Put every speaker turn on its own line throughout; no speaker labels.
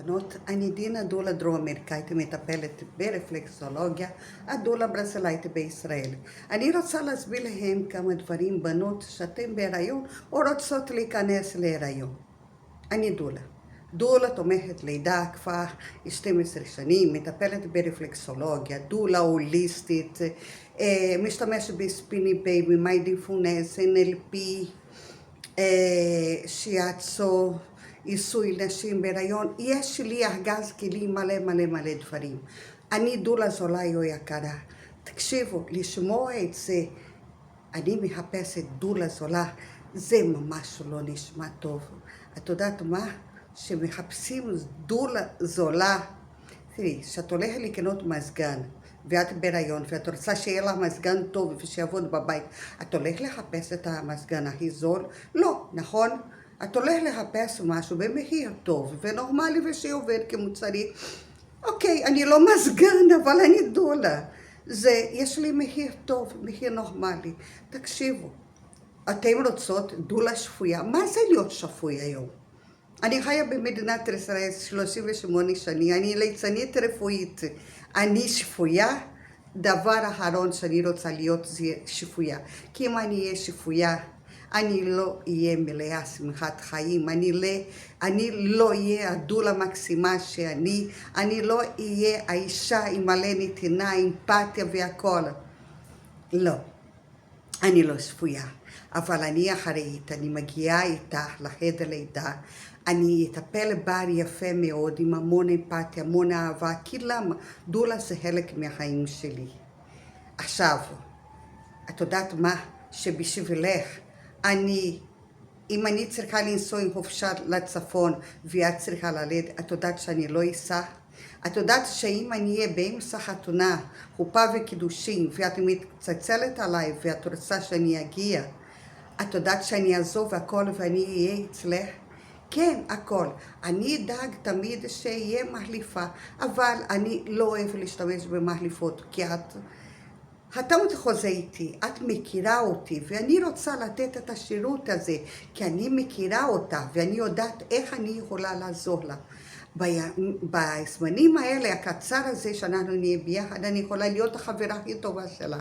בנות, אני דינה דולה דרום-אמריקאית, מטפלת ברפלקסולוגיה, הדולה ברזילאית בישראל. אני רוצה להסביר להם כמה דברים, בנות, שאתם בהיריון או רוצות להיכנס להיריון. אני דולה תומכת לידה כבר 12 שנים, מטפלת ברפלקסולוגיה, דולה הוליסטית, משתמשת בספיני בייבי, מיידיפונס, NLP, שיאצו, עיסוי נשים בהיריון. יש לי ארגז כלים מלא דברים. אני דולה זולה יקרה. תקשיבו, לשמוע את זה, אני מחפשת דולה זולה, זה ממש לא נשמע טוב. את יודעת מה? שמחפשים דולה זולה. תראי, כשאת הולכת לקנות מזגן, ואת בהיריון, ואת רוצה שיהיה לה מזגן טוב ושיעבוד בבית, את הולכת לחפש את המזגן הכי זול? לא, נכון? את הולכת לחפש משהו במחיר טוב ונורמלי ושיעובד כמוצרי. אוקיי, אני לא מזגן, אבל אני דולה. יש לי מחיר טוב, מחיר נורמלי. תקשיבו, אתם רוצות דולה שפויה. מה זה להיות שפוי היום? אני חיה במדינת ישראל 38 שנים, אני ליצנית רפואית, אני שפויה. דבר אחרון שאני רוצה להיות זה שפויה. כי אם אני אהיה שפויה, אני לא אהיה מלאה שמחת חיים, אני לא אהיה הדולה מקסימה אני לא אהיה האישה עם מלא נתינה, אמפתיה והכל. לא, אני לא שפויה. אבל אני אחראית, אני מגיעה איתך לחדר לידה, אני אטפל בר יפה מאוד, עם המון אמפתיה, המון אהבה, כי למה? דולה זה חלק מהחיים שלי. עכשיו, את יודעת מה? שבשבילך, אם אני צריכה לנסוע עם חופשה לצפון, ואת צריכה ללדת, את יודעת שאני לא אסע? את יודעת שאם אני אהיה באמצע חתונה, חופה וקידושים, ואת מתצלצלת עליי, ואת רוצה שאני אגיע, את יודעת שאני אעזוב הכל ואני אהיה אצלך? כן, הכל. אני אדאג תמיד שיהיה מחליפה, אבל אני לא אוהב להשתמש במחליפות, כי את חתמת חוזה איתי, את מכירה אותי, ואני רוצה לתת את השירות הזה, כי אני מכירה אותה, ואני יודעת איך אני יכולה לעזור לה. בזמנים האלה, הקצר הזה שאנחנו נהיה ביחד, אני יכולה להיות החברה הכי טובה שלה.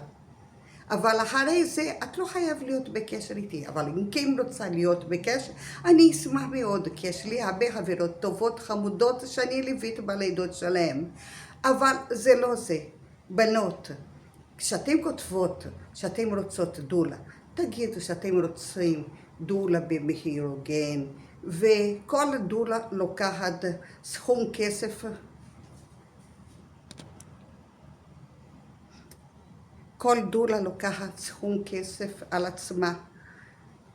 אבל אחרי זה, את לא חייב להיות בקשר איתי, אבל אם כן רוצה להיות בקשר, אני אשמח מאוד, כי יש לי הרבה חברות טובות, חמודות, שאני ליווית בלידות שלהם. אבל זה לא זה. בנות, כשאתם כותבות שאתם רוצות דולה, תגידו שאתם רוצים דולה במחיר הוגן, וכל דולה לוקחת סכום כסף, כל דולה לוקחת סכום כסף על עצמה,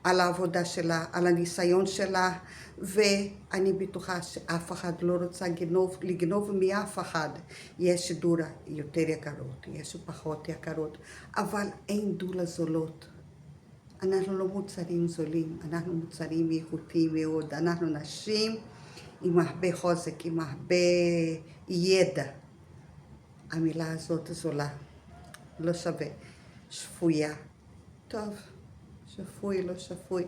על העבודה שלה, על הניסיון שלה, ואני בטוחה שאף אחד לא רוצה לגנוב מאף אחד. יש דולה יותר יקרות, יש פחות יקרות, אבל אין דולה זולות. אנחנו לא מוצרים זולים, אנחנו מוצרים איכותיים מאוד, אנחנו נשים עם הרבה חוזק, עם הרבה ידע. המילה הזאת זולה. לא שווה. שפויה. טוב, שפוי, לא שפוי.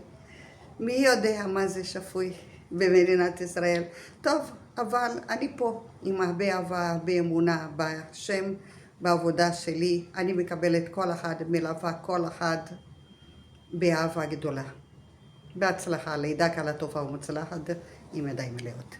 מי יודע מה זה שפוי במדינת ישראל? טוב, אבל אני פה עם הרבה אהבה, הרבה אמונה בשם, בעבודה שלי. אני מקבלת כל אחד, מלווה כל אחד באהבה גדולה. בהצלחה, לידה קלה טובה ומוצלחת עם ידיים מלאות.